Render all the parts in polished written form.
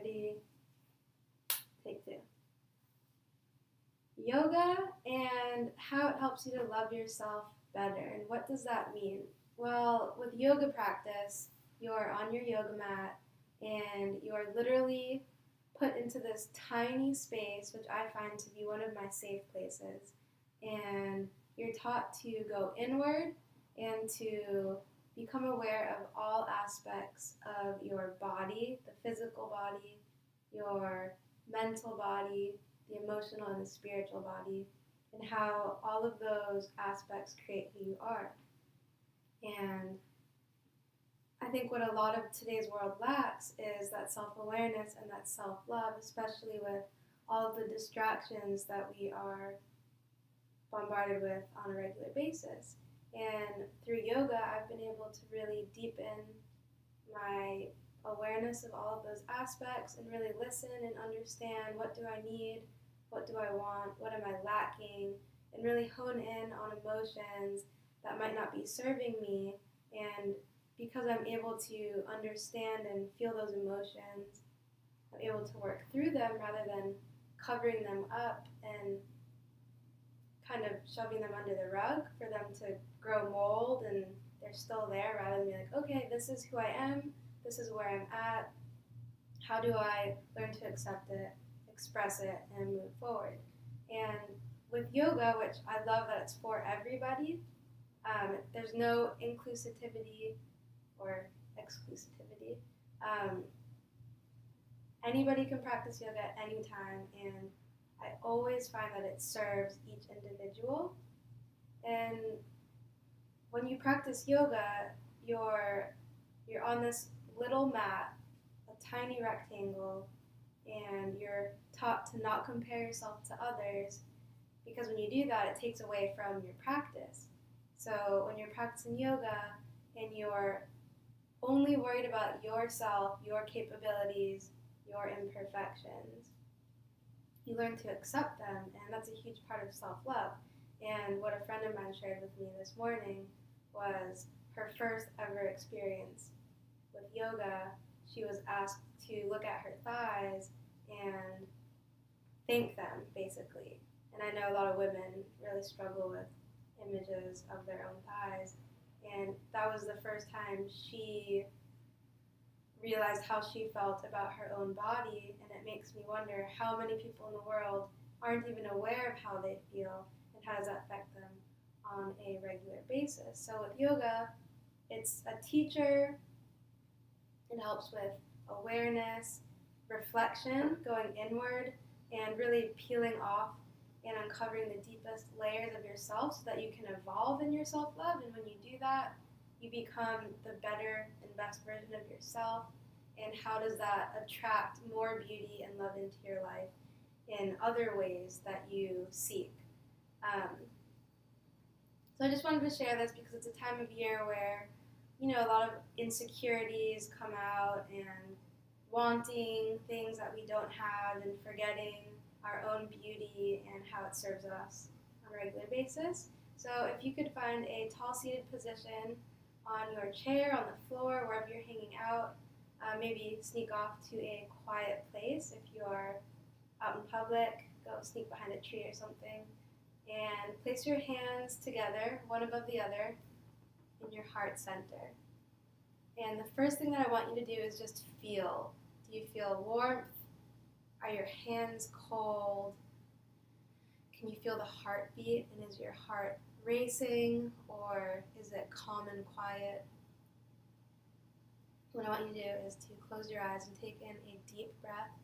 Ready? Take two. Yoga and how it helps you to love yourself better. And what does that mean? Well, with yoga practice, you're on your yoga mat and you're literally put into this tiny space, which I find to be one of my safe places. And you're taught to go inward and to become aware of all aspects of your body, the physical body, your mental body, the emotional and the spiritual body, and how all of those aspects create who you are. And I think what a lot of today's world lacks is that self-awareness and that self-love, especially with all of the distractions that we are bombarded with on a regular basis. And through yoga, I've been able to really deepen my awareness of all of those aspects and really listen and understand what do I need, what do I want, what am I lacking, and really hone in on emotions that might not be serving me. And because I'm able to understand and feel those emotions, I'm able to work through them rather than covering them up and kind of shoving them under the rug for them to grow mold and they're still there, rather than be like, okay, this is who I am, this is where I'm at, how do I learn to accept it, express it, and move forward. And with yoga, which I love that it's for everybody, there's no inclusivity or exclusivity. Anybody can practice yoga at any time, and I always find that it serves each individual. And when you practice yoga, you're on this little mat, a tiny rectangle, and you're taught to not compare yourself to others, because when you do that, it takes away from your practice. So when you're practicing yoga and you're only worried about yourself, your capabilities, your imperfections, you learn to accept them, and that's a huge part of self-love. And what a friend of mine shared with me this morning was her first ever experience with yoga. She was asked to look at her thighs and thank them, basically. And I know a lot of women really struggle with images of their own thighs. And that was the first time she realized how she felt about her own body. And it makes me wonder how many people in the world aren't even aware of how they feel and how does that affect them on a regular basis. So with yoga, it's a teacher. It helps with awareness, reflection, going inward, and really peeling off and uncovering the deepest layers of yourself so that you can evolve in your self-love. And when you do that, you become the better and best version of yourself. And how does that attract more beauty and love into your life in other ways that you seek? So I just wanted to share this because it's a time of year where, a lot of insecurities come out and wanting things that we don't have and forgetting our own beauty and how it serves us on a regular basis. So if you could find a tall seated position on your chair, on the floor, wherever you're hanging out, maybe sneak off to a quiet place. If you are out in public, go sneak behind a tree or something, and place your hands together, one above the other, in your heart center. And the first thing that I want you to do is just feel. Do you feel warmth? Are your hands cold? Can you feel the heartbeat? And is your heart racing, or is it calm and quiet? What I want you to do is to close your eyes and take in a deep breath.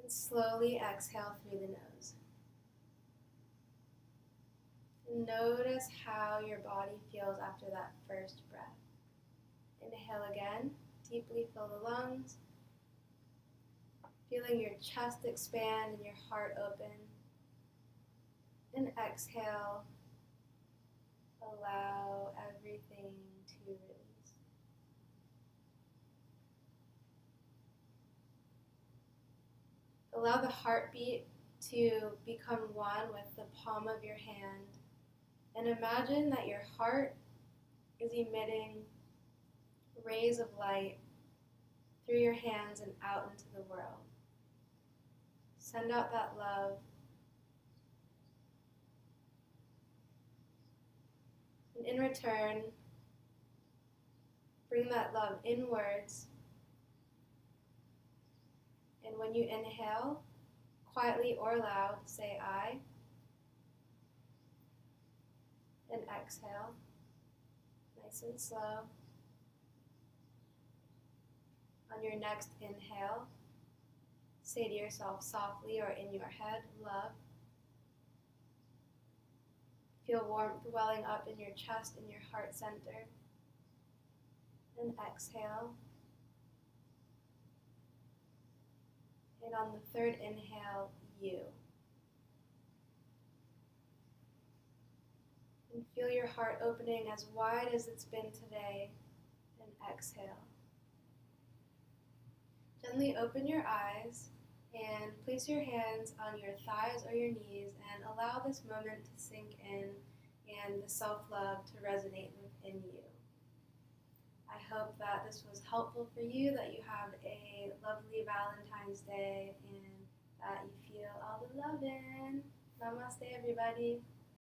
And slowly exhale through the nose. And notice how your body feels after that first breath. Inhale again. Deeply fill the lungs. Feeling your chest expand and your heart open. And exhale. Allow everything to release. Allow the heartbeat to become one with the palm of your hand. And imagine that your heart is emitting rays of light through your hands and out into the world. Send out that love. And in return, bring that love inwards. And when you inhale, quietly or loud, say I. And exhale, nice and slow. On your next inhale, say to yourself softly or in your head, love. Feel warmth welling up in your chest and your heart center. And exhale. And on the third inhale, you. And feel your heart opening as wide as it's been today. And exhale. Gently open your eyes and place your hands on your thighs or your knees and allow this moment to sink in and the self-love to resonate within you. I hope that this was helpful for you, that you have a lovely Valentine's Day, and that you feel all the love in. Namaste, everybody.